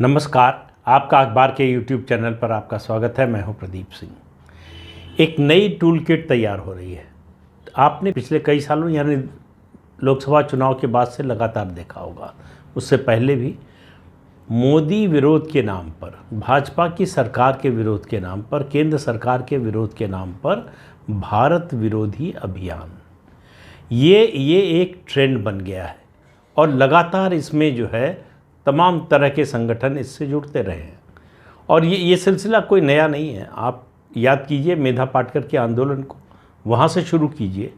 नमस्कार। आपका अखबार के YouTube चैनल पर आपका स्वागत है। मैं हूं प्रदीप सिंह। एक नई टूल किट तैयार हो रही है। आपने पिछले कई सालों यानी लोकसभा चुनाव के बाद से लगातार देखा होगा, उससे पहले भी मोदी विरोध के नाम पर, भाजपा की सरकार के विरोध के नाम पर, केंद्र सरकार के विरोध के नाम पर भारत विरोधी अभियान, ये एक ट्रेंड बन गया है और लगातार इसमें जो है तमाम तरह के संगठन इससे जुड़ते रहे हैं। और ये सिलसिला कोई नया नहीं है। आप याद कीजिए मेधा पाटकर के आंदोलन को, वहाँ से शुरू कीजिए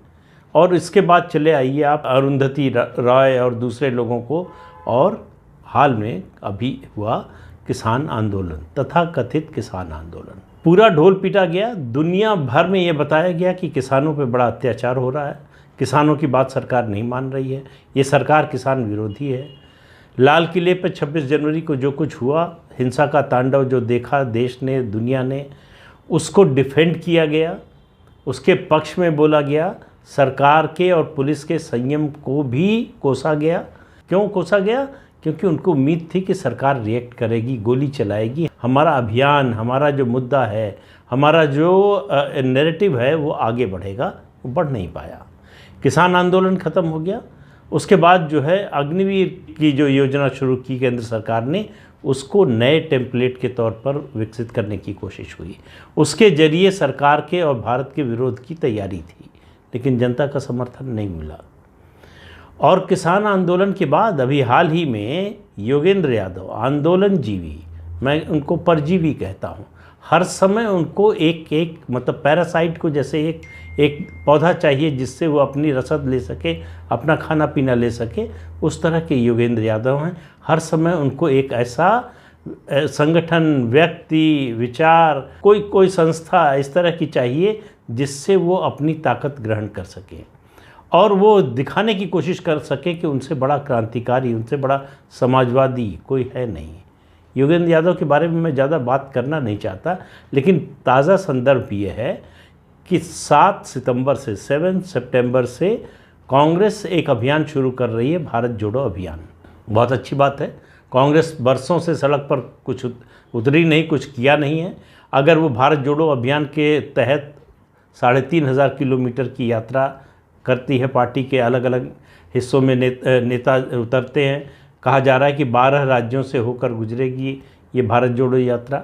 और इसके बाद चले आइए आप अरुंधति रॉय और दूसरे लोगों को, और हाल में अभी हुआ किसान आंदोलन, तथा कथित किसान आंदोलन। पूरा ढोल पीटा गया, दुनिया भर में ये बताया गया कि किसानों पे बड़ा अत्याचार हो रहा है, किसानों की बात सरकार नहीं मान रही है, ये सरकार किसान विरोधी है। लाल किले पर 26 जनवरी को जो कुछ हुआ, हिंसा का तांडव जो देखा देश ने, दुनिया ने, उसको डिफेंड किया गया, उसके पक्ष में बोला गया। सरकार के और पुलिस के संयम को भी कोसा गया। क्यों कोसा गया? क्योंकि उनको उम्मीद थी कि सरकार रिएक्ट करेगी, गोली चलाएगी, हमारा अभियान, हमारा जो मुद्दा है, हमारा जो नैरेटिव है वो आगे बढ़ेगा। वो बढ़ नहीं पाया। किसान आंदोलन ख़त्म हो गया। उसके बाद जो है अग्निवीर की जो योजना शुरू की केंद्र सरकार ने, उसको नए टेम्पलेट के तौर पर विकसित करने की कोशिश हुई। उसके जरिए सरकार के और भारत के विरोध की तैयारी थी, लेकिन जनता का समर्थन नहीं मिला। और किसान आंदोलन के बाद अभी हाल ही में योगेंद्र यादव, आंदोलन जीवी, मैं उनको परजीवी कहता हूँ, हर समय उनको एक मतलब पैरासाइट को जैसे एक पौधा चाहिए जिससे वो अपनी रसद ले सके, अपना खाना पीना ले सके, उस तरह के योगेंद्र यादव हैं। हर समय उनको एक ऐसा संगठन, व्यक्ति, विचार, कोई संस्था इस तरह की चाहिए जिससे वो अपनी ताकत ग्रहण कर सके और वो दिखाने की कोशिश कर सके कि उनसे बड़ा क्रांतिकारी, उनसे बड़ा समाजवादी कोई है नहीं। योगेंद्र यादव के बारे में मैं ज़्यादा बात करना नहीं चाहता, लेकिन ताज़ा संदर्भ ये है कि 7 सितंबर से कांग्रेस एक अभियान शुरू कर रही है, भारत जोड़ो अभियान। बहुत अच्छी बात है। कांग्रेस बरसों से सड़क पर कुछ उतरी नहीं, कुछ किया नहीं है। अगर वो भारत जोड़ो अभियान के तहत 3,500 किलोमीटर की यात्रा करती है, पार्टी के अलग अलग हिस्सों में नेता उतरते हैं, कहा जा रहा है कि 12 राज्यों से होकर गुजरेगी ये भारत जोड़ो यात्रा,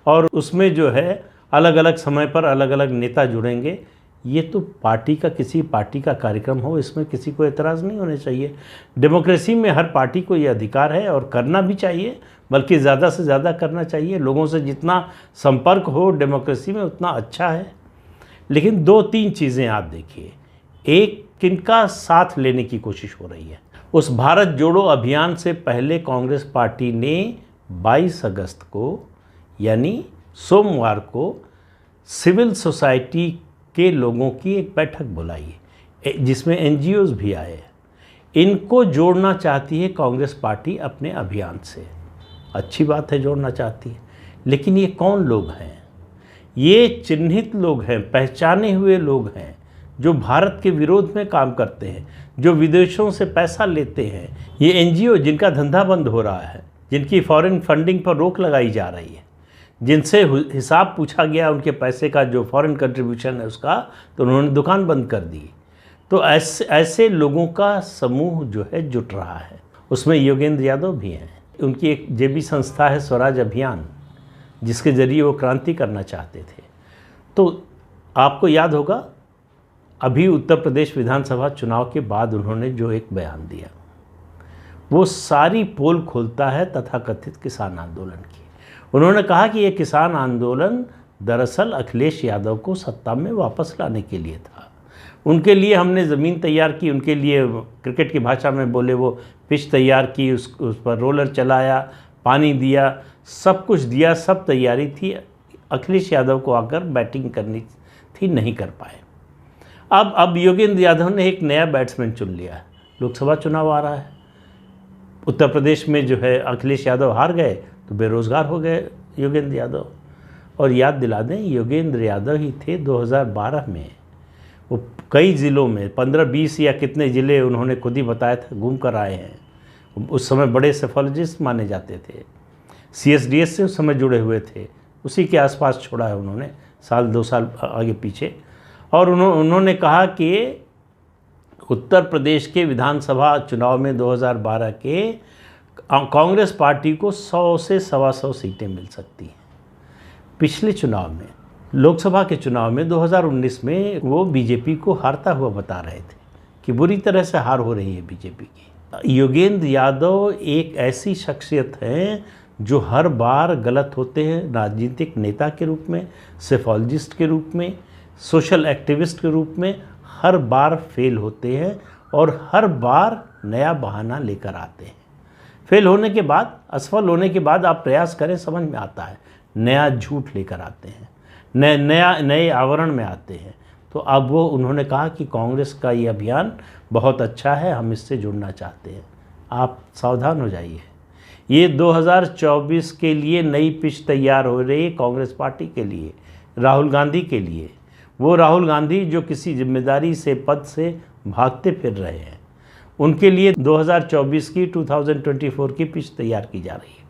और उसमें जो है अलग अलग समय पर अलग अलग नेता जुड़ेंगे। ये तो किसी पार्टी का कार्यक्रम हो, इसमें किसी को एतराज़ नहीं होने चाहिए। डेमोक्रेसी में हर पार्टी को ये अधिकार है और करना भी चाहिए, बल्कि ज़्यादा से ज़्यादा करना चाहिए। लोगों से जितना संपर्क हो डेमोक्रेसी में उतना अच्छा है। लेकिन 2-3 चीज़ें आप देखिए। एक, किनका साथ लेने की कोशिश हो रही है। उस भारत जोड़ो अभियान से पहले कांग्रेस पार्टी ने 22 अगस्त को यानी सोमवार को सिविल सोसाइटी के लोगों की एक बैठक बुलाई है, जिसमें NGOs भी आए हैं। इनको जोड़ना चाहती है कांग्रेस पार्टी अपने अभियान से। अच्छी बात है, जोड़ना चाहती है, लेकिन ये कौन लोग हैं? ये चिन्हित लोग हैं, पहचाने हुए लोग हैं, जो भारत के विरोध में काम करते हैं, जो विदेशों से पैसा लेते हैं। ये NGO जिनका धंधा बंद हो रहा है, जिनकी फॉरेन फंडिंग पर रोक लगाई जा रही है, जिनसे हिसाब पूछा गया उनके पैसे का, जो फॉरेन कंट्रीब्यूशन है उसका, तो उन्होंने दुकान बंद कर दी। तो ऐसे लोगों का समूह जो है जुट रहा है। उसमें योगेंद्र यादव भी हैं। उनकी एक JB संस्था है स्वराज अभियान, जिसके ज़रिए वो क्रांति करना चाहते थे। तो आपको याद होगा अभी उत्तर प्रदेश विधानसभा चुनाव के बाद उन्होंने जो एक बयान दिया, वो सारी पोल खोलता है तथाकथित किसान आंदोलन की। उन्होंने कहा कि ये किसान आंदोलन दरअसल अखिलेश यादव को सत्ता में वापस लाने के लिए था। उनके लिए हमने ज़मीन तैयार की, उनके लिए क्रिकेट की भाषा में बोले वो पिच तैयार की, उस पर रोलर चलाया, पानी दिया, सब कुछ दिया, सब तैयारी थी। अखिलेश यादव को आकर बैटिंग करनी थी, नहीं कर पाए। अब योगेंद्र यादव ने एक नया बैट्समैन चुन लिया है। लोकसभा चुनाव आ रहा है, उत्तर प्रदेश में जो है अखिलेश यादव हार गए तो बेरोज़गार हो गए योगेंद्र यादव। और याद दिला दें, योगेंद्र यादव ही थे 2012 में, वो कई ज़िलों में 15-20 या कितने ज़िले उन्होंने खुद ही बताया था घूम कर आए हैं। उस समय बड़े सेफोलॉजिस्ट माने जाते थे। CSDS से उस समय जुड़े हुए थे, उसी के आसपास छोड़ा है उन्होंने, साल 2 साल आगे पीछे। और उन्होंने कहा कि उत्तर प्रदेश के विधानसभा चुनाव में 2012 के कांग्रेस पार्टी को 100 से 125 सीटें मिल सकती हैं। पिछले चुनाव में, लोकसभा के चुनाव में 2019 में वो बीजेपी को हारता हुआ बता रहे थे कि बुरी तरह से हार हो रही है बीजेपी की। योगेंद्र यादव एक ऐसी शख्सियत हैं जो हर बार गलत होते हैं, राजनीतिक नेता के रूप में, सेफोलॉजिस्ट के रूप में, सोशल एक्टिविस्ट के रूप में हर बार फेल होते हैं और हर बार नया बहाना लेकर आते हैं। फेल होने के बाद, असफल होने के बाद आप प्रयास करें, समझ में आता है, नया झूठ लेकर आते हैं, नए आवरण में आते हैं। तो अब वो उन्होंने कहा कि कांग्रेस का ये अभियान बहुत अच्छा है, हम इससे जुड़ना चाहते हैं। आप सावधान हो जाइए, ये 2024 के लिए नई पिच तैयार हो रही है कांग्रेस पार्टी के लिए, राहुल गांधी के लिए। वो राहुल गांधी जो किसी जिम्मेदारी से, पद से भागते फिर रहे हैं, उनके लिए 2024 की 2024 की पिच तैयार की जा रही है।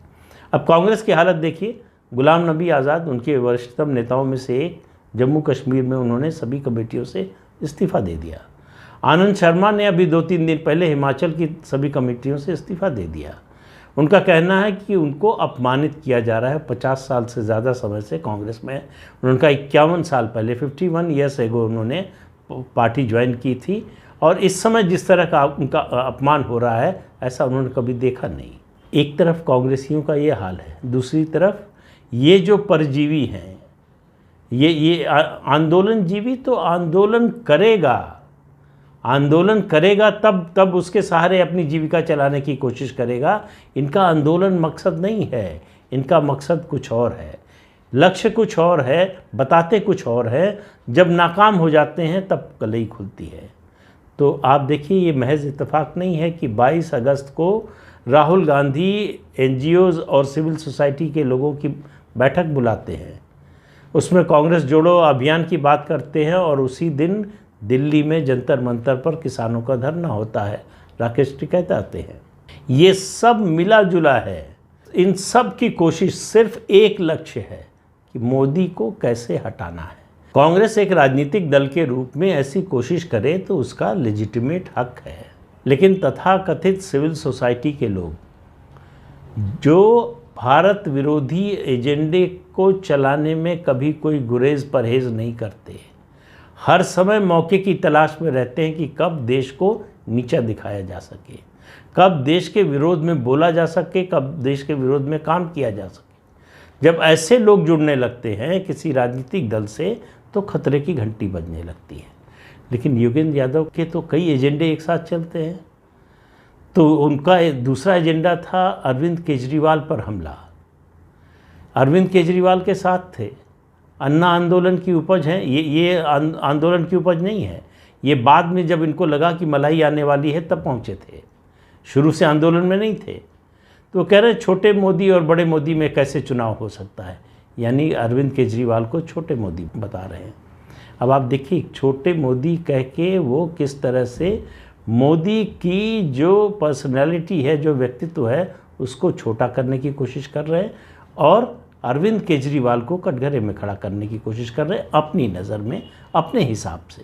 अब कांग्रेस की हालत देखिए, गुलाम नबी आज़ाद उनके वरिष्ठतम नेताओं में से एक, जम्मू कश्मीर में उन्होंने सभी कमेटियों से इस्तीफ़ा दे दिया। आनंद शर्मा ने अभी 2-3 दिन पहले हिमाचल की सभी कमेटियों से इस्तीफ़ा दे दिया। उनका कहना है कि उनको अपमानित किया जा रहा है। 50 साल से ज़्यादा समय से कांग्रेस में, उनका 51 साल पहले 51 ईयर्स एगो उन्होंने पार्टी ज्वाइन की थी, और इस समय जिस तरह का उनका अपमान हो रहा है ऐसा उन्होंने कभी देखा नहीं। एक तरफ कांग्रेसियों का ये हाल है, दूसरी तरफ ये जो परजीवी हैं, ये आंदोलन जीवी तो आंदोलन करेगा तब उसके सहारे अपनी जीविका चलाने की कोशिश करेगा। इनका आंदोलन मकसद नहीं है, इनका मकसद कुछ और है, लक्ष्य कुछ और है, बताते कुछ और है। जब नाकाम हो जाते हैं तब कलई खुलती है। तो आप देखिए, ये महज इत्तेफाक नहीं है कि 22 अगस्त को राहुल गांधी NGOs और सिविल सोसाइटी के लोगों की बैठक बुलाते हैं, उसमें कांग्रेस जोड़ो अभियान की बात करते हैं, और उसी दिन दिल्ली में जंतर मंतर पर किसानों का धरना होता है, राकेश टिकैत आते हैं। ये सब मिला जुला है। इन सब की कोशिश सिर्फ एक लक्ष्य है कि मोदी को कैसे हटाना है। कांग्रेस एक राजनीतिक दल के रूप में ऐसी कोशिश करे तो उसका लेजिटिमेट हक है, लेकिन तथाकथित सिविल सोसाइटी के लोग जो भारत विरोधी एजेंडे को चलाने में कभी कोई गुरेज परहेज नहीं करते, हर समय मौके की तलाश में रहते हैं कि कब देश को नीचा दिखाया जा सके, कब देश के विरोध में बोला जा सके, कब देश के विरोध में काम किया जा सके। जब ऐसे लोग जुड़ने लगते हैं किसी राजनीतिक दल से तो खतरे की घंटी बजने लगती है। लेकिन योगेंद्र यादव के तो कई एजेंडे एक साथ चलते हैं। तो उनका दूसरा एजेंडा था अरविंद केजरीवाल पर हमला। अरविंद केजरीवाल के साथ थे, अन्ना आंदोलन की उपज है, ये आंदोलन की उपज नहीं है। ये बाद में जब इनको लगा कि मलाई आने वाली है तब पहुँचे थे, शुरू से आंदोलन में नहीं थे। तो कह रहे छोटे मोदी और बड़े मोदी में कैसे चुनाव हो सकता है, यानी अरविंद केजरीवाल को छोटे मोदी बता रहे हैं। अब आप देखिए, छोटे मोदी कह के वो किस तरह से मोदी की जो पर्सनैलिटी है, जो व्यक्तित्व है, उसको छोटा करने की कोशिश कर रहे हैं और अरविंद केजरीवाल को कटघरे में खड़ा करने की कोशिश कर रहे हैं अपनी नज़र में, अपने हिसाब से।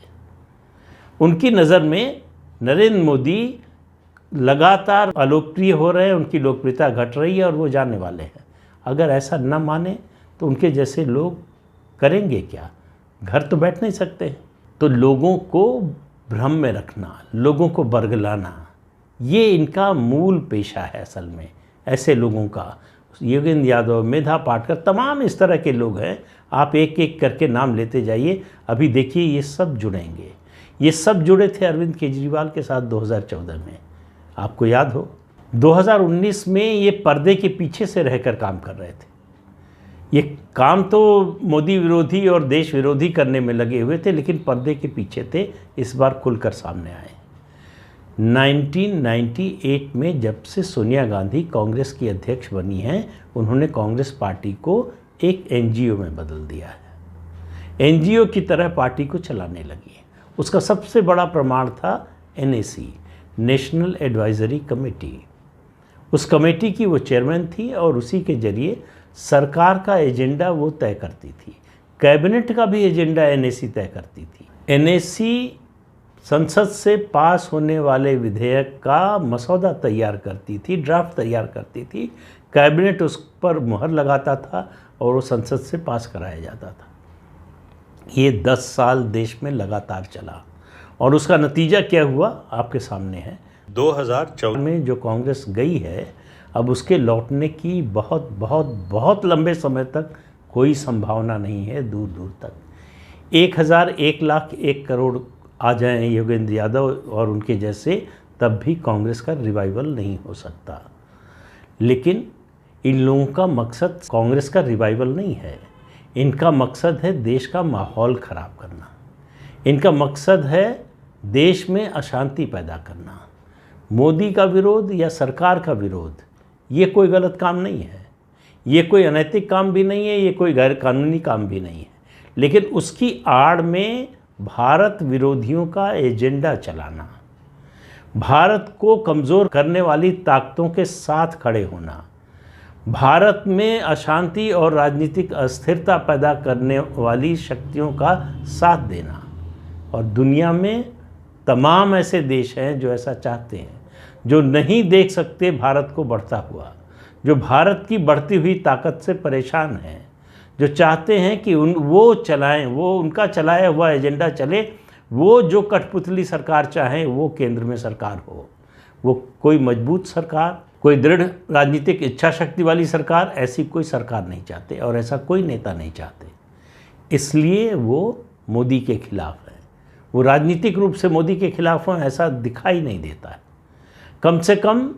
उनकी नज़र में नरेंद्र मोदी लगातार अलोकप्रिय हो रहे हैं, उनकी लोकप्रियता घट रही है और वो जाने वाले हैं। अगर ऐसा न माने तो उनके जैसे लोग करेंगे क्या? घर तो बैठ नहीं सकते। तो लोगों को भ्रम में रखना, लोगों को बरगलाना, ये इनका मूल पेशा है असल में। ऐसे लोगों का, योगेंद्र यादव, मेधा पाटकर, तमाम इस तरह के लोग हैं। आप एक एक करके नाम लेते जाइए, अभी देखिए ये सब जुड़ेंगे। ये सब जुड़े थे अरविंद केजरीवाल के साथ 2014 में। आपको याद हो 2019 में ये पर्दे के पीछे से रहकर काम कर रहे थे। ये काम तो मोदी विरोधी और देश विरोधी करने में लगे हुए थे, लेकिन पर्दे के पीछे थे, इस बार खुलकर सामने आए। 1998 में जब से सोनिया गांधी कांग्रेस की अध्यक्ष बनी हैं, उन्होंने कांग्रेस पार्टी को एक NGO में बदल दिया है। NGO की तरह पार्टी को चलाने लगी है। उसका सबसे बड़ा प्रमाण था NAC, नेशनल एडवाइजरी कमेटी। उस कमेटी की वो चेयरमैन थी और उसी के जरिए सरकार का एजेंडा वो तय करती थी। कैबिनेट का भी एजेंडा एनएसी तय करती थी। एनएसी संसद से पास होने वाले विधेयक का मसौदा तैयार करती थी, ड्राफ्ट तैयार करती थी, कैबिनेट उस पर मुहर लगाता था और वो संसद से पास कराया जाता था। ये 10 साल देश में लगातार चला और उसका नतीजा क्या हुआ आपके सामने है। 2014 में जो कांग्रेस गई है, अब उसके लौटने की बहुत बहुत बहुत लंबे समय तक कोई संभावना नहीं है, दूर दूर तक। 1000, 1 लाख, 1 करोड़ आ जाएं योगेंद्र यादव और उनके जैसे, तब भी कांग्रेस का रिवाइवल नहीं हो सकता। लेकिन इन लोगों का मकसद कांग्रेस का रिवाइवल नहीं है, इनका मकसद है देश का माहौल ख़राब करना, इनका मकसद है देश में अशांति पैदा करना। मोदी का विरोध या सरकार का विरोध ये कोई गलत काम नहीं है, ये कोई अनैतिक काम भी नहीं है, ये कोई गैर कानूनी काम भी नहीं है, लेकिन उसकी आड़ में भारत विरोधियों का एजेंडा चलाना, भारत को कमज़ोर करने वाली ताकतों के साथ खड़े होना, भारत में अशांति और राजनीतिक अस्थिरता पैदा करने वाली शक्तियों का साथ देना। और दुनिया में तमाम ऐसे देश हैं जो ऐसा चाहते हैं, जो नहीं देख सकते भारत को बढ़ता हुआ, जो भारत की बढ़ती हुई ताकत से परेशान हैं, जो चाहते हैं कि वो चलाएं, वो उनका चलाया हुआ एजेंडा चले, वो जो कठपुतली सरकार चाहें वो केंद्र में सरकार हो, वो कोई मजबूत सरकार, कोई दृढ़ राजनीतिक इच्छा शक्ति वाली सरकार, ऐसी कोई सरकार नहीं चाहते और ऐसा कोई नेता नहीं चाहते। इसलिए वो मोदी के खिलाफ है। वो राजनीतिक रूप से मोदी के खिलाफ हों ऐसा दिखाई नहीं देता है। कम से कम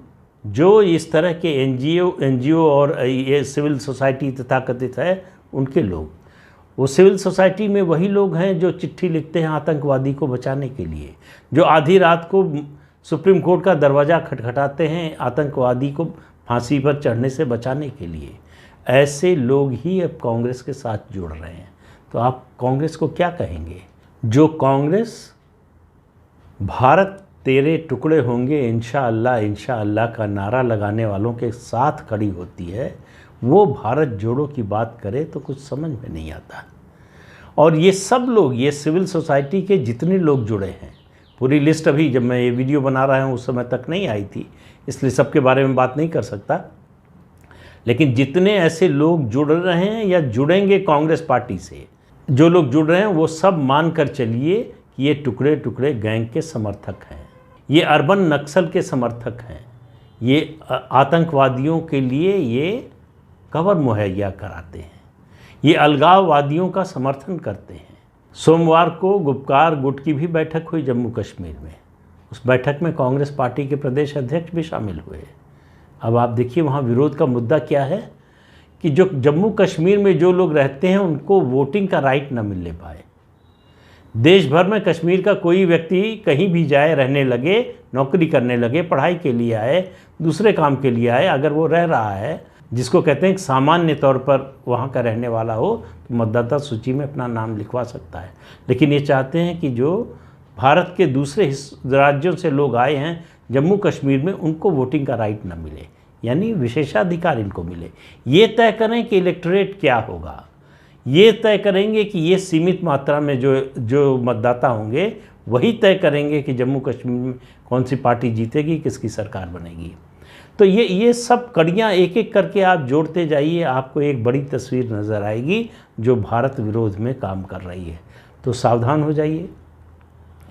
जो इस तरह के एनजीओ और ये सिविल सोसाइटी तथाकथित है, उनके लोग, वो सिविल सोसाइटी में वही लोग हैं जो चिट्ठी लिखते हैं आतंकवादी को बचाने के लिए, जो आधी रात को सुप्रीम कोर्ट का दरवाज़ा खटखटाते हैं आतंकवादी को फांसी पर चढ़ने से बचाने के लिए। ऐसे लोग ही अब कांग्रेस के साथ जुड़ रहे हैं। तो आप कांग्रेस को क्या कहेंगे? जो कांग्रेस भारत तेरे टुकड़े होंगे इंशाअल्लाह इंशाअल्लाह का नारा लगाने वालों के साथ खड़ी होती है, वो भारत जोड़ो की बात करे तो कुछ समझ में नहीं आता। और ये सब लोग, ये सिविल सोसाइटी के जितने लोग जुड़े हैं, पूरी लिस्ट अभी जब मैं ये वीडियो बना रहा हूँ उस समय तक नहीं आई थी, इसलिए सबके बारे में बात नहीं कर सकता, लेकिन जितने ऐसे लोग जुड़ रहे हैं या जुड़ेंगे कांग्रेस पार्टी से, जो लोग जुड़ रहे हैं वो सब मान कर चलिए कि ये टुकड़े टुकड़े गैंग के समर्थक हैं, ये अर्बन नक्सल के समर्थक हैं, ये आतंकवादियों के लिए ये कवर मुहैया कराते हैं, ये अलगाववादियों का समर्थन करते हैं। सोमवार को गुपकार गुट की भी बैठक हुई जम्मू कश्मीर में। उस बैठक में कांग्रेस पार्टी के प्रदेश अध्यक्ष भी शामिल हुए। अब आप देखिए वहाँ विरोध का मुद्दा क्या है कि जो जम्मू कश्मीर में जो लोग रहते हैं उनको वोटिंग का राइट न मिलने पाए। देश भर में कश्मीर का कोई व्यक्ति कहीं भी जाए, रहने लगे, नौकरी करने लगे, पढ़ाई के लिए आए, दूसरे काम के लिए आए, अगर वो रह रहा है, जिसको कहते हैं कि सामान्य तौर पर वहाँ का रहने वाला हो, तो मतदाता सूची में अपना नाम लिखवा सकता है। लेकिन ये चाहते हैं कि जो भारत के दूसरे राज्यों से लोग आए हैं जम्मू कश्मीर में, उनको वोटिंग का राइट न मिले, यानी विशेषाधिकार इनको मिले। ये तय करें कि इलेक्टोरेट क्या होगा, ये तय करेंगे कि ये सीमित मात्रा में जो मतदाता होंगे वही तय करेंगे कि जम्मू कश्मीर में कौन सी पार्टी जीतेगी, किसकी सरकार बनेगी। तो ये सब कड़ियाँ एक एक करके आप जोड़ते जाइए, आपको एक बड़ी तस्वीर नज़र आएगी जो भारत विरोध में काम कर रही है। तो सावधान हो जाइए,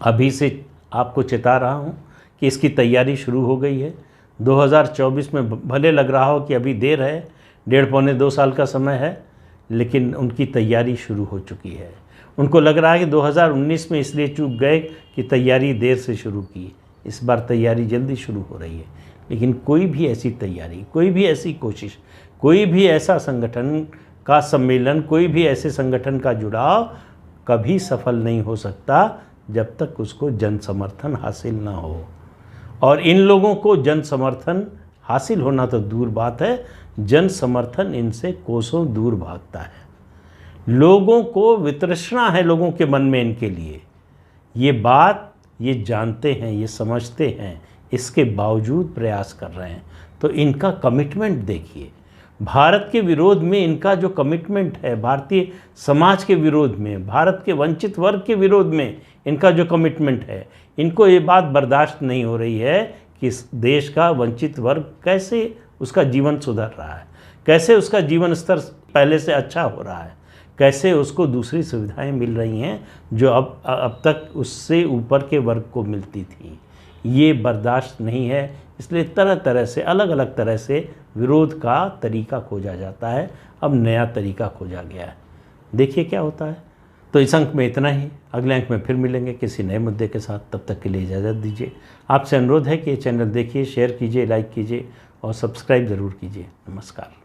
अभी से आपको चेता रहा हूँ कि इसकी तैयारी शुरू हो गई है। 2024 में भले लग रहा हो कि अभी देर है, 1.5-2 साल का समय है, लेकिन उनकी तैयारी शुरू हो चुकी है। उनको लग रहा है कि 2019 में इसलिए चूक गए कि तैयारी देर से शुरू की, इस बार तैयारी जल्दी शुरू हो रही है। लेकिन कोई भी ऐसी तैयारी, कोई भी ऐसी कोशिश, कोई भी ऐसा संगठन का सम्मेलन, कोई भी ऐसे संगठन का जुड़ाव कभी सफल नहीं हो सकता जब तक उसको जन समर्थन हासिल ना हो। और इन लोगों को जन समर्थन हासिल होना तो दूर बात है, जन समर्थन इनसे कोसों दूर भागता है। लोगों को वितृष्णा है लोगों के मन में इनके लिए, ये बात ये जानते हैं, ये समझते हैं, इसके बावजूद प्रयास कर रहे हैं। तो इनका कमिटमेंट देखिए, भारत के विरोध में इनका जो कमिटमेंट है, भारतीय समाज के विरोध में, भारत के वंचित वर्ग के विरोध में इनका जो कमिटमेंट है, इनको ये बात बर्दाश्त नहीं हो रही है कि इस देश का वंचित वर्ग कैसे उसका जीवन सुधर रहा है, कैसे उसका जीवन स्तर पहले से अच्छा हो रहा है, कैसे उसको दूसरी सुविधाएं मिल रही हैं जो अब तक उससे ऊपर के वर्ग को मिलती थी। ये बर्दाश्त नहीं है, इसलिए तरह तरह से, अलग अलग तरह से विरोध का तरीका खोजा जाता है। अब नया तरीका खोजा गया है, देखिए क्या होता है। तो इस अंक में इतना ही, अगले अंक में फिर मिलेंगे किसी नए मुद्दे के साथ। तब तक के लिए इजाज़त दीजिए। आपसे अनुरोध है कि ये चैनल देखिए, शेयर कीजिए, लाइक कीजिए और सब्सक्राइब ज़रूर कीजिए। नमस्कार।